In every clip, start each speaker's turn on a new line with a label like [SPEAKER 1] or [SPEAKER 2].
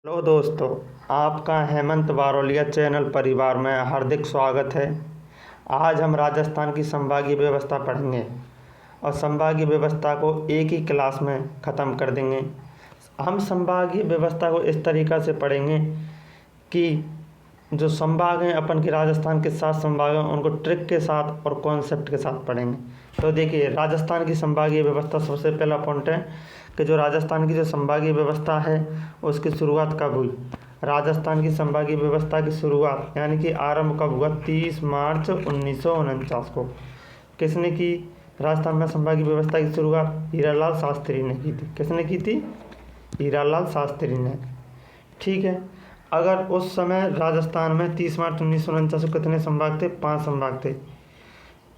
[SPEAKER 1] Hello दोस्तों, आपका Hemant Barolia channel परिवार में हार्दिक स्वागत है। आज हम राजस्थान की संभागीय व्यवस्था पढ़ेंगे और संभागीय व्यवस्था को एक ही क्लास में ख़त्म कर देंगे। हम संभागीय व्यवस्था को इस तरीक़ा से पढ़ेंगे कि जो संभाग हैं अपन के राजस्थान के 7 संभाग हैं उनको ट्रिक के साथ और कॉन्सेप्ट के साथ पढ़ेंगे। तो देखिए, राजस्थान की संभागीय व्यवस्था सबसे पहला पॉइंट है कि जो राजस्थान की जो संभागीय व्यवस्था है उसकी शुरुआत कब हुई। राजस्थान की संभागीय व्यवस्था की शुरुआत यानी कि आरंभ कब हुआ? 30 मार्च 1949 को। किसने की? राजस्थान में संभागीय व्यवस्था की शुरुआत हीरालाल शास्त्री ने की थी। किसने की थी? हीरालाल शास्त्री ने। ठीक है। अगर उस समय राजस्थान में 30 मार्च 1949 को कितने संभाग थे? 5 संभाग थे।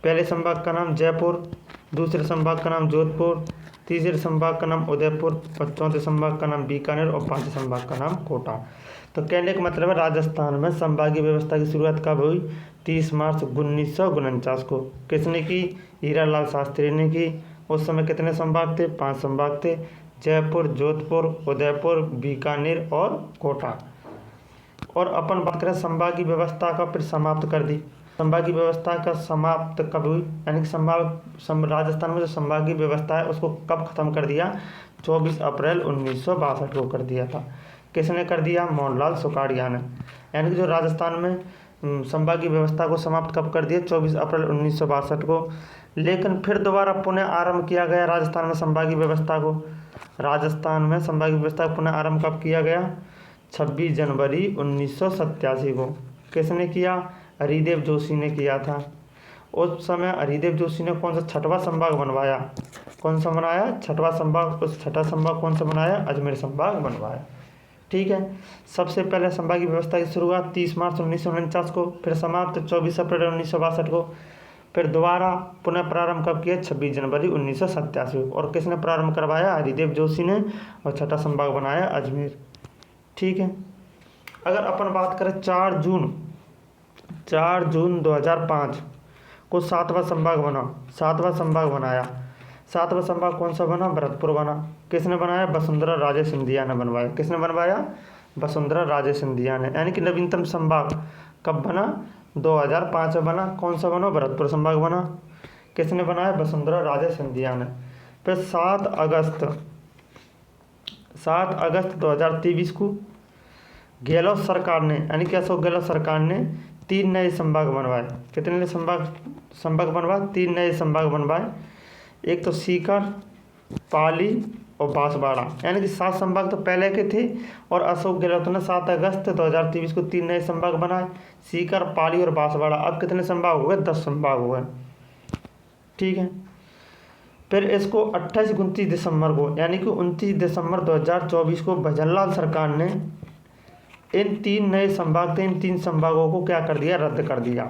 [SPEAKER 1] पहले संभाग का नाम जयपुर, दूसरे संभाग का नाम जोधपुर, तीसरे संभाग का नाम उदयपुर और चौथे संभाग का नाम बीकानेर और पांचवें संभाग का नाम कोटा। तो कहने का मतलब है राजस्थान में संभागीय व्यवस्था की शुरुआत कब हुई? 30 मार्च 1949 को। किसने की? हीरालाल शास्त्री ने की। उस समय कितने संभाग थे? 5 संभाग थे। जयपुर, जोधपुर, उदयपुर, बीकानेर और कोटा। और अपन बात करें संभागीय व्यवस्था का, फिर समाप्त कर दी। संभागीय व्यवस्था का समाप्त कब हुई? यानी कि राजस्थान में जो संभागीय व्यवस्था है उसको कब खत्म कर दिया? 24 अप्रैल 1962 को कर दिया था। किसने कर दिया? मोहनलाल सुखाड़िया ने। यानी कि जो राजस्थान में संभागीय व्यवस्था को समाप्त कब कर दिया? 24 अप्रैल 1962 को। लेकिन फिर दोबारा पुनः आरंभ किया गया राजस्थान में संभागीय व्यवस्था को। राजस्थान में संभागीय व्यवस्था को पुनः आरंभ कब किया गया? 26 जनवरी 1987 को। किसने किया? हरिदेव जोशी ने किया था। उस समय हरिदेव जोशी ने कौन सा 6वां संभाग बनवाया? कौन सा बनाया? 6वां संभाग। उस 6वां संभाग कौन सा बनाया? अजमेर संभाग बनवाया। ठीक है। सबसे पहले संभागीय व्यवस्था की शुरुआत 30 मार्च 1949 को, फिर समाप्त 24 अप्रैल 1962 को, फिर दोबारा पुनः प्रारंभ कब किया? 26 जनवरी 1987 को। और किसने प्रारंभ करवाया? हरिदेव जोशी ने। और 6वां संभाग बनाया अजमेर। ठीक है। अगर अपन बात करें 4 जून 2005 को 7वां संभाग बना। 7वां संभाग बनाया। 7वां संभाग कौन सा बना? भरतपुर बना। किसने बनाया? वसुंधरा राजे सिंधिया ने बनवाया। किसने बनवाया? वसुंधरा राजे सिंधिया ने। यानी कि नवीनतम संभाग कब बना? 2005 में बना। कौन सा बना? भरतपुर संभाग बना। किसने बनाया? वसुंधरा राजे सिंधिया ने। फिर 7 अगस्त 2023 को गहलोत सरकार ने, यानी कि अशोक गहलोत सरकार ने 3 नए संभाग बनवाए। कितने संभाग बनवाए? 3 नए संभाग बनवाए। एक तो सीकर, पाली और बांसवाड़ा। यानी कि 7 संभाग तो पहले के थे और अशोक गहलोत ने 7 अगस्त 2023 को 3 नए संभाग बनाए, सीकर, पाली और बांसवाड़ा। अब कितने संभाग हो गए? 10 संभाग हो गए। ठीक है। फिर इसको 28-29 दिसंबर को, यानी कि 29 दिसंबर 2024 को भजनलाल सरकार ने इन 3 नए संभाग थे, इन 3 संभागों को क्या कर दिया? रद्द कर दिया।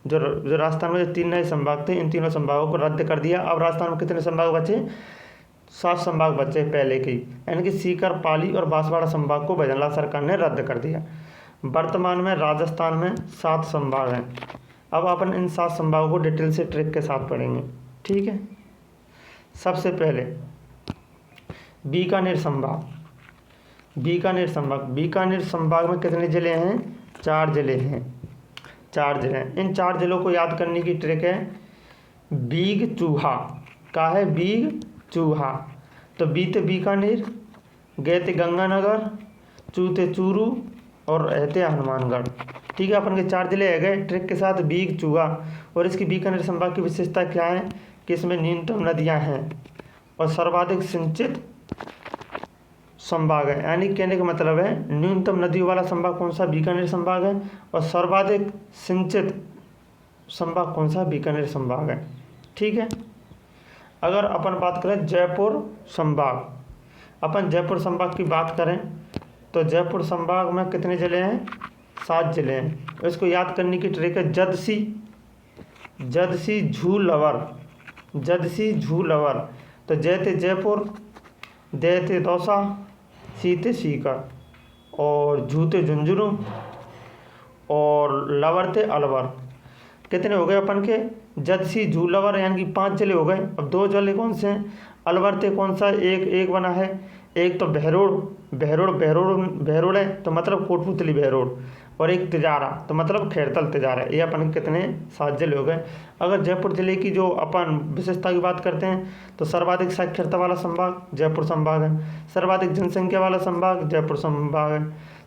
[SPEAKER 1] जो राजस्थान में जो 3 नए संभाग थे, इन तीनों संभागों को रद्द कर दिया। अब राजस्थान में कितने संभाग बचे? 7 संभाग बचे पहले के, यानी कि सीकर, पाली और बांसवाड़ा संभाग को भजनलाल सरकार ने रद्द कर दिया। वर्तमान में राजस्थान में 7 संभाग हैं। अब अपन इन 7 संभागों को डिटेल से ट्रिक के साथ पढ़ेंगे। ठीक है। सबसे पहले बीकानेर संभाग। बीकानेर संभाग में कितने ज़िले हैं? 4 ज़िले हैं। 4 ज़िले हैं। इन 4 ज़िलों को याद करने की ट्रिक है बीग चूहा। का है? बीग चूहा। तो बी थे बीकानेर, गए थे गंगानगर, चू थे चूरू और रहते हनुमानगढ़। ठीक है। अपन के 4 ज़िले है गए। ट्रिक के साथ बीग चूहा। और इसकी बीकानेर संभाग की विशेषता क्या है? कि इसमें न्यूनतम नदियाँ हैं और सर्वाधिक सिंचित संभाग है। यानी कहने का मतलब है न्यूनतम नदियों वाला संभाग कौन सा? बीकानेर संभाग है। और सर्वाधिक सिंचित संभाग कौन सा? बीकानेर संभाग है। ठीक है। अगर अपन बात करें जयपुर संभाग, अपन जयपुर संभाग की बात करें तो जयपुर संभाग में कितने ज़िले हैं? 7 ज़िले हैं। इसको याद करने की ट्रिक है जदसी झूलवर। तो जय थे जयपुर, दे थे दौसा, सी थे सीकर और झू थे झुंझुनू और लवर थे अलवर। कितने हो गए अपन के? जदसी, झूलवर, यानी कि 5 ज़िले हो गए। अब 2 ज़िले कौन से हैं? अलवर थे कौन सा? एक बना है, एक तो बहरोड़ है तो मतलब कोटपुतली बहरोड़, और एक तिजारा तो मतलब खैरतल तिजारा। ये अपन के कितने 7 जिले हो गए। अगर जयपुर जिले की जो अपन विशेषता की बात करते हैं तो सर्वाधिक साक्षरता वाला संभाग जयपुर संभाग है, सर्वाधिक जनसंख्या वाला संभाग जयपुर संभाग है,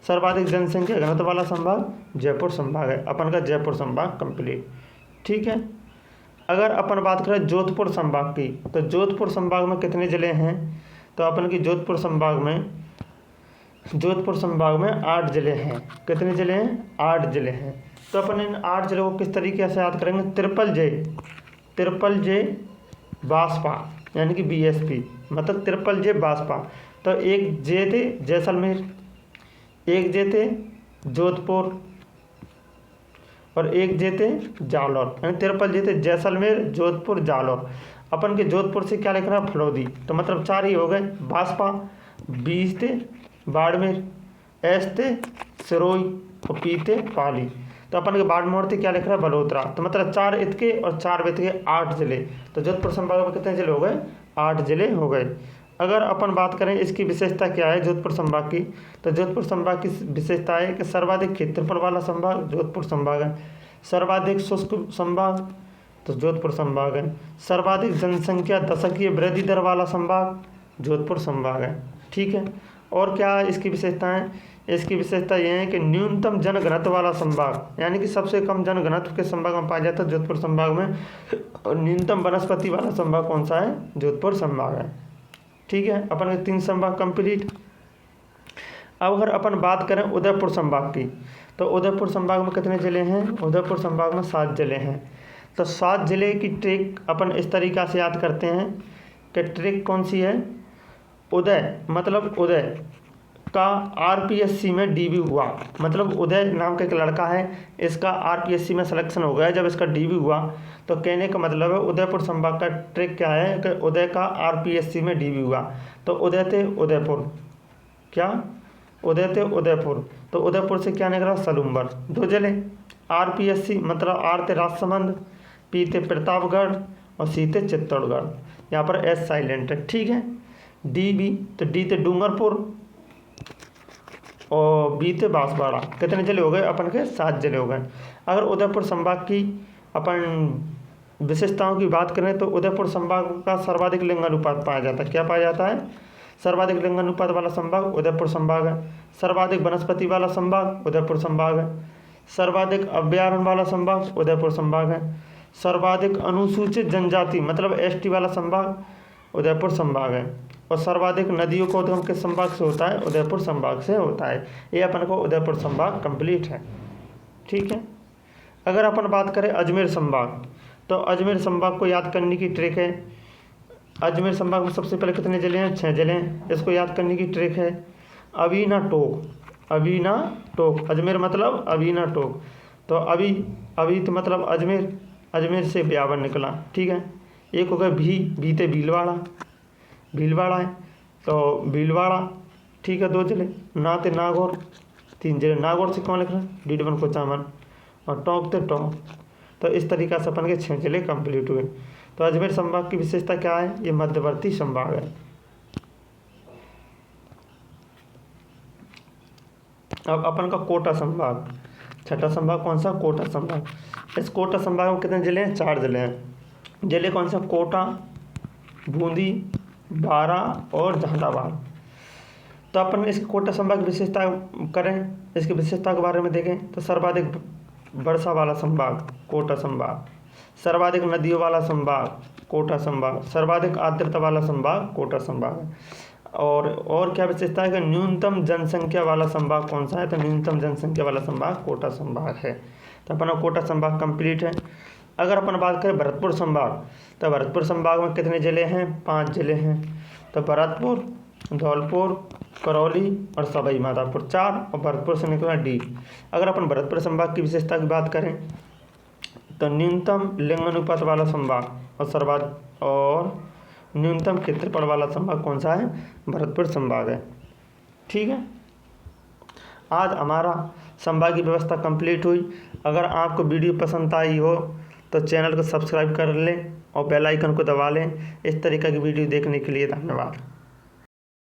[SPEAKER 1] सर्वाधिक जनसंख्या घनत्व वाला संभाग जयपुर संभाग है। अपन का जयपुर संभाग कंप्लीट। ठीक है। अगर अपन बात करें जोधपुर संभाग की तो जोधपुर संभाग में कितने ज़िले हैं, तो अपन की जोधपुर संभाग में 8 ज़िले हैं। कितने ज़िले हैं? 8 ज़िले हैं। तो अपन इन 8 ज़िलों को किस तरीके से याद करेंगे? ट्रिपल जे बासपा, यानी कि BSP, मतलब ट्रिपल जे बासपा। तो एक जे थे जैसलमेर, एक जे थे जोधपुर, और एक जे थे जालौर, यानी ट्रिपल जे थे जैसलमेर, जोधपुर, जालौर। अपन के जोधपुर से क्या लिख रहा है? फलौदी। तो मतलब 4 ही हो गए। बासपा, 20 थे बाड़मेर, एस थे सिरोही, और पी थे पाली। तो अपन के बाड़मेर थे क्या लिख रहा है? बलोत्रा। तो मतलब 4 इत के और 4 वित के 8 जिले। तो जोधपुर संभाग में कितने जिले हो गए? 8 जिले हो गए। अगर अपन बात करें इसकी विशेषता क्या है जोधपुर संभाग की, तो जोधपुर संभाग की विशेषता है कि सर्वाधिक क्षेत्रफल वाला संभाग जोधपुर संभाग है, सर्वाधिक शुष्क संभाग तो जोधपुर संभाग है, सर्वाधिक जनसंख्या दशकीय वृद्धि दर वाला संभाग जोधपुर संभाग है। ठीक है। और क्या इसकी विशेषताएं? इसकी विशेषता यह है कि न्यूनतम जनघनत्व वाला संभाग, यानी कि सबसे कम जनघनत्व के संभाग में पाया जाता है जोधपुर संभाग में। और न्यूनतम वनस्पति वाला संभाग कौन सा है? जोधपुर संभाग है। ठीक है। अपन के 3 संभाग कंप्लीट। अब अगर अपन बात करें उदयपुर संभाग की, तो उदयपुर संभाग में कितने ज़िले हैं? उदयपुर संभाग में 7 ज़िले हैं। तो 7 ज़िले की ट्रिक अपन इस तरीक़ा से याद करते हैं कि ट्रिक कौन सी है? उदय मतलब उदय का RPSC में DB हुआ, मतलब उदय नाम का एक लड़का है, इसका RPSC में सिलेक्शन हो गया। जब इसका DB हुआ तो कहने का मतलब है उदयपुर संभाग का ट्रिक क्या है कि उदय का RPSC में DB हुआ। तो उदय थे उदयपुर, क्या उदय थे उदयपुर, तो उदयपुर से क्या निकला? सलूम्बर। 2 ज़िले। RPSC मतलब R थे राजसमंद, P थे प्रतापगढ़, और C थे चित्तौड़गढ़। यहाँ पर S साइलेंट है। ठीक है। DB तो D थे डूंगरपुर, और B थे बांसवाड़ा। कितने ज़िले हो गए? अपन के 7 ज़िले हो गए। अगर उदयपुर संभाग की अपन विशेषताओं की बात करें तो उदयपुर संभाग का सर्वाधिक लिंगानुपात पाया जाता है। क्या पाया जाता है? सर्वाधिक लिंगानुपात वाला संभाग उदयपुर संभाग है, सर्वाधिक वनस्पति वाला संभाग उदयपुर संभाग है, सर्वाधिक अभ्यारण्य वाला संभाग उदयपुर संभाग है, सर्वाधिक अनुसूचित जनजाति मतलब ST वाला संभाग उदयपुर संभाग है, और सर्वाधिक नदियों का उद्गम किस संभाग से होता है? उदयपुर संभाग से होता है। ये अपन को उदयपुर संभाग कंप्लीट है। ठीक है। अगर अपन बात करें अजमेर संभाग, तो अजमेर संभाग को याद करने की ट्रिक है। अजमेर संभाग में सबसे पहले कितने ज़िले हैं? 6 ज़िले हैं। इसको याद करने की ट्रिक है अवीना टोक। अजमेर मतलब अवीना टोक। तो अभी तो मतलब अजमेर से ब्यावर निकला। ठीक है। एक हो गया भी थे भीलवाड़ा है, तो भीलवाड़ा। ठीक है। 2 ज़िले। ना थे नागौर, 3 ज़िले। नागौर से कौन लिख रहा है? डीडवन कोचामन, और टोंक थे टोंक। तो इस तरीक़ा से अपन के 6 ज़िले कंप्लीट हुए। तो अजमेर संभाग की विशेषता क्या है? ये मध्यवर्ती संभाग है। अब अपन का कोटा संभाग, छठा संभाग कौन सा? कोटा संभाग। इस कोटा संभाग में कितने ज़िले हैं? 4 ज़िले हैं। ज़िले कौन सा? कोटा, बूंदी, बारा और जहानाबाद। तो अपन इसके कोटा संभाग की विशेषता करें, इसकी विशेषता के बारे में देखें तो सर्वाधिक वर्षा वाला संभाग कोटा संभाग, सर्वाधिक नदियों वाला संभाग कोटा संभाग, सर्वाधिक आर्द्रता वाला संभाग कोटा संभाग है। और क्या विशेषता है कि न्यूनतम जनसंख्या वाला संभाग कौन सा है? तो न्यूनतम जनसंख्या वाला संभाग कोटा संभाग है। तो अपना कोटा संभाग कंप्लीट है। अगर अपन बात करें भरतपुर संभाग, तो भरतपुर संभाग में कितने ज़िले हैं? 5 ज़िले हैं। तो भरतपुर, धौलपुर, करौली और सवाई माधोपुर 4, और भरतपुर से निकला D। अगर अपन भरतपुर संभाग की विशेषता की बात करें तो न्यूनतम लिंगानुपात वाला संभाग और न्यूनतम क्षेत्रफल वाला संभाग कौन सा है? भरतपुर संभाग है। ठीक है। आज हमारा संभागीय व्यवस्था कंप्लीट हुई। अगर आपको वीडियो पसंद आई हो तो चैनल को सब्सक्राइब कर लें और बेल आइकन को दबा लें। इस तरीक़े की वीडियो देखने के लिए धन्यवाद।